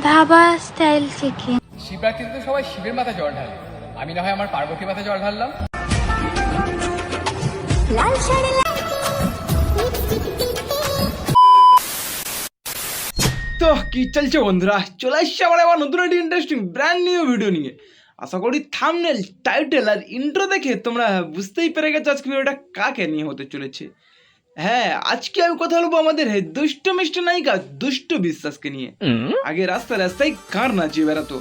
Dhaba style chicken. শিবরাত্রিতে সবাই শিবের মাথায় জল ঢালে, আমি না হয় আমার পার্বতীর মাথায় জল ঢাললাম। তো কি চলছে বন্ধুরা, চলে আসছে আবার নতুন একটি ইন্টারেস্টিং ব্র্যান্ড নিউ ভিডিও নিয়ে। আশা করি থাম্বনেল, টাইটেল আর ইন্ট্রো দেখে তোমরা বুঝতেই পেরে গেছো আজকে ভিডিওটা কাকে নিয়ে হতে চলেছে। হ্যাঁ, আজকে আমি কথা বলবো আমাদের দুষ্ট মিষ্টি নায়িকা দুষ্ট বিশ্বাসকে নিয়ে। আগে রাস্তায় রাস্তায় কার নাচিয়ে বেড়াতো,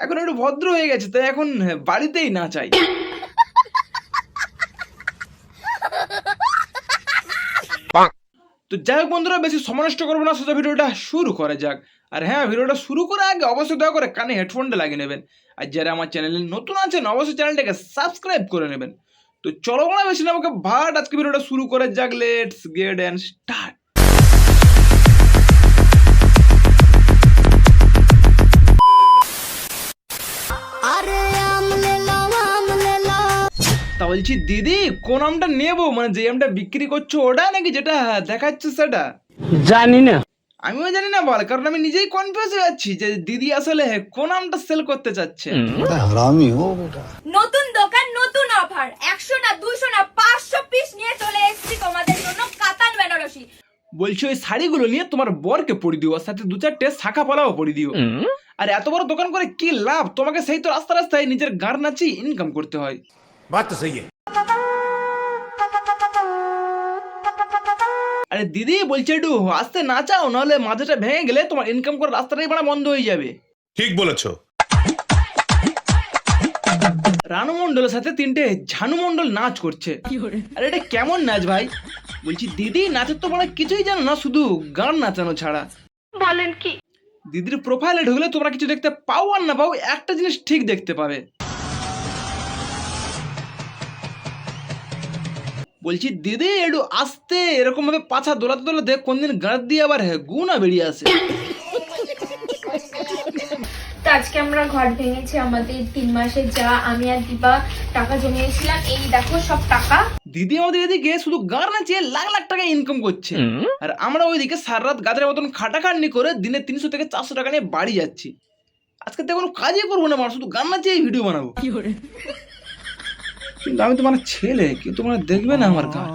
এখন একটু ভদ্র হয়ে গেছে, তাই এখন বাড়িতেই নাচাই। তো যাই হোক বন্ধুরা, বেশি সময় নষ্ট করবো না, সোজা ভিডিওটা শুরু করা যাক। আর হ্যাঁ, ভিডিওটা শুরু করার আগে অবশ্যই দয়া করে কানে হেডফোনটা লাগিয়ে নেবেন। আর যারা আমার চ্যানেলে নতুন আছেন অবশ্যই চ্যানেলটাকে সাবস্ক্রাইব করে নেবেন। তো চলো না বেশি না আমাকে ভাট, আজকে ভিডিওটা শুরু করে যাক। Let's get and start. তা বলছি দিদি, কোন আমটা নেবো? মানে যে আমটা বিক্রি করছো ওটা নাকি যেটা দেখাচ্ছে সেটা? জানি না, আমিও জানি না বল, কারণ আমি নিজেই কনফিউজ হয়ে যাচ্ছি যে দিদি আসলে কোন আমটা সেল করতে চাচ্ছে। নতুন দোকান, নতুন অফার, 100 না 200 না 500 পিস নিয়ে চলে এসেছি তোমাদের জন্য কাতান বেনারসি। বলছি ওই শাড়িগুলো নিয়ে তোমার বরকে পরি দিও, আর সাথে 2-4টে শাখা পলাও পরি দিও। আর এত বড় দোকান করে কি লাভ? তোমাকে সেই তো রাস্তা রাস্তায় নিজের গার নাচি ইনকাম করতে হয়। बात तो सही है। আরে দিদি বলছি একটু আস্তে নাচাও, নাহলে মাথাটা ভেঙে গেলে তোমার ইনকাম করার রাস্তাটাই বড় বন্ধ হয়ে যাবে। ठीक বলেছো। রানু মণ্ডলের সাথে 3টে ঝানু মণ্ডল নাচ করছে। আরে এটা কেমন নাচ ভাই? বলছি দিদি, নাচের তো বড় কিছুই জানো না, শুধু গান নাচানো ছাড়া। বলেন কি? দিদির প্রোফাইলে ঢুকলে তোমরা কিছু দেখতে পাও আর না পাও, একটা জিনিস ঠিক দেখতে পাবে। বলছি দিদি একটু আস্তে, এরকম ভাবে পাছা দোলাতে দোলাতে কোনদিন গাঁট দিয়ে আবার গুনা বেরিয়ে আসে। তো আজকে আমরা ঘর ভেঙেছি, আমাদের 3 মাসের যা আমি আর দিবা টাকা জমিয়েছিলাম, এই দেখো সব টাকা। দিদি আমাদের এদিকে শুধু গান নাচিয়ে লাখ লাখ টাকা ইনকাম করছে, আর আমরা ওইদিকে সারা রাত গাদের মতন খাটাখাটনি করে দিনে 300 থেকে 400 টাকা নিয়ে বাড়ি যাচ্ছি। আজকে তো কোনো কাজই করবো না, শুধু গান নাচিয়ে ভিডিও বানাবো। কিন্তু আমি তো মানে ছেলে, কিন্তু তোমরা দেখবে না আমার গান।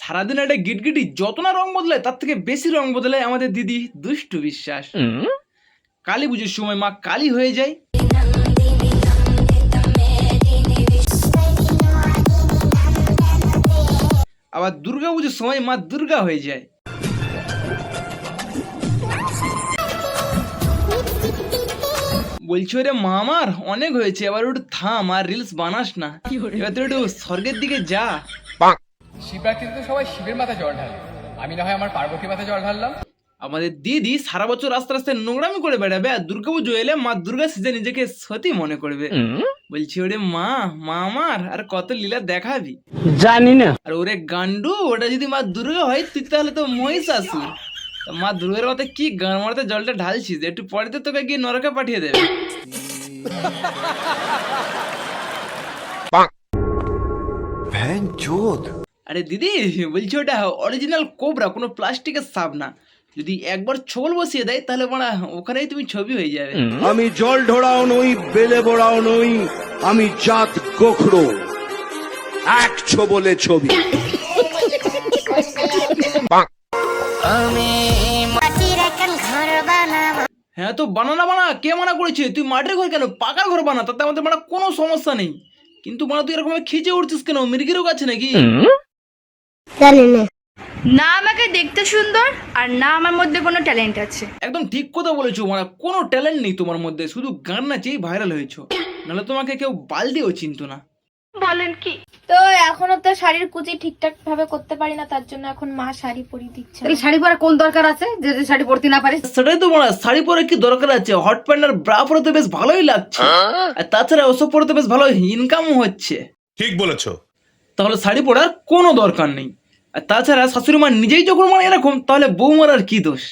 সারাদিন একটা গিটগিটি যত না রং বদলায়, তার থেকে বেশি রং বদলায় আমাদের দিদি দুষ্টু বিশ্বাস। কালী পুজোর সময় মা কালী হয়ে যায়, আবার দুর্গা পুজোর সময় মা দুর্গা হয়ে যায়। বলছি ওরে মা, আমার অনেক হয়েছে, এবার একটু থাম আর রিলস বানাস না, এবার তুই একটু স্বর্গের দিকে যা। শিবরাত্রিতে সবাই শিবের মাথায় জল ঢালে, আমি না হয় আমার পার্বতীর মাথায় জল ঢাললাম। আমাদের দিদি সারা বছর রাস্তা রাস্তায় নোংরামি করে বেড়াবে, আর দুর্গাপুজো এলে মা দুর্গা সেজে নিজেকে সতী মনে করবে। বলছি ওরে মা, মা আমার আর কত লীলা দেখাবি? জানি না। আর ওরে গান্ডু, ওটা যদি মা দুর্গা হয় তুই তাহলে তো মহিষাসুর। মা দুর্গার মাথায় কি গান মারতে জলটা ঢালছিস, একটু পরে তো তোকে গিয়ে নরকে পাঠিয়ে দেবে। আরে দিদি বলছি ওটা অরিজিনাল কোবরা, কোনো প্লাস্টিকের সাপ না। যদি একবার ছবল বসিয়ে দেয় তাহলে বড়া ওখানেই তুমি ছবি হয়ে যাবে। আমি জল ঢোড়াও নই, বেলে বড়াও নই, আমি জাত গোখরো, এক ছবলে ছবি। হ্যাঁ তো বানানা বানা, কে মানা করেছে? তুই মাটির ঘর কেন, পাকার ঘর বানা, তাতে আমাদের মানে কোনো সমস্যা নেই। কিন্তু মানে তুই এরকম খিচে উঠছিস কেন? মির্গি রোগ আছে নাকি? না আমাকে দেখতে সুন্দর, আর না আমার মধ্যে কোনো ট্যালেন্ট আছে। একদম ঠিক কথা বলেছো, মানে কোনো ট্যালেন্ট নেই তোমার মধ্যে, শুধু গান নাচেই ভাইরাল হয়েছো, নাহলে তোমাকে কেউ বালতিও চিনতো না। বলেন কি? তো এখনো তো শাড়ির কুচি ঠিকঠাক ভাবে করতে পারি না, তার জন্য এখন মা শাড়ি পরিয়ে দিচ্ছে। এই শাড়ি পরা কোন দরকার আছে যে শাড়ি পরতে না পারিস? সেটাই তো বলা, শাড়ি পরে কি দরকার আছে? হট প্যান্ট আর ব্রা পরে তো বেশ ভালোই লাগছে, আর তাছাড়া ওসব পরে তো বেশ ভালো ইনকামও হচ্ছে। ঠিক বলেছো। তাহলে শাড়ি পরার কোনো দরকার নেই। আর তাছাড়া শাশুড়ি মা নিজেই যখন মানে এরকম, তাহলে বৌমার আর কি দোষ?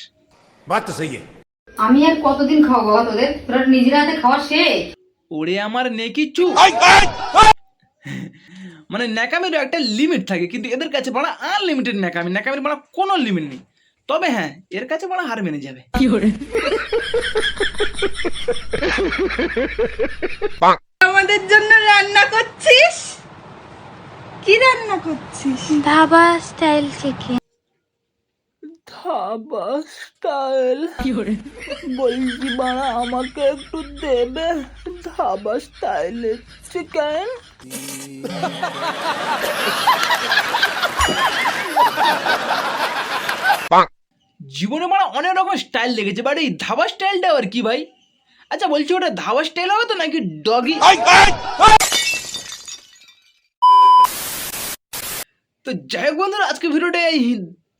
बात तो सही है। আমি আর কতদিন খাওয়াবো তোদের? তোরা নিজের হাতে খাওয়া শেষ। ওরে আমার নেকি চু, মানে ন্যাকামিরও একটা লিমিট থাকে, কিন্তু এদের কাছে বড় আনলিমিটেড ন্যাকামির বড় কোনো লিমিট নেই। তবে হ্যাঁ, এর কাছে বড় হার মেনে যাবে। আমাদের জন্য রান্না করছিস? কি রান্না করছিস? Dhaba style chicken. Dhaba style. বলছি বাড়া আমাকে একটু দেবে ধাবা স্টাইলের চিকেন। জীবনে বড় অনেক রকম স্টাইল দেখেছে, বাট এই ধাবা স্টাইলটা আর কি ভাই? আচ্ছা বলছি, ওটা ধাবা স্টাইল হবে তো নাকি ডগি? তো যাই হোক বন্ধুরা, আজকে ভিডিওটা এই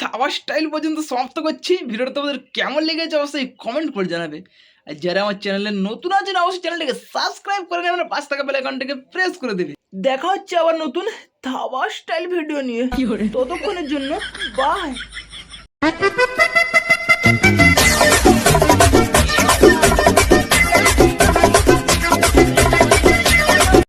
ধাবা স্টাইল পর্যন্ত সমাপ্ত করছি। ভিডিওটা তোমাদের কেমন লেগেছে অবশ্যই কমেন্ট করে জানাবে। আর যারা আমার চ্যানেলে নতুন আছেন অবশ্যই চ্যানেলটাকে সাবস্ক্রাইব করে নেবেন, পাঁচ টাকা বেল আইকনটাকে প্রেস করে দেবে। দেখা হচ্ছে আবার নতুন ধাবা স্টাইল ভিডিও নিয়ে, ততক্ষণের জন্য বাই।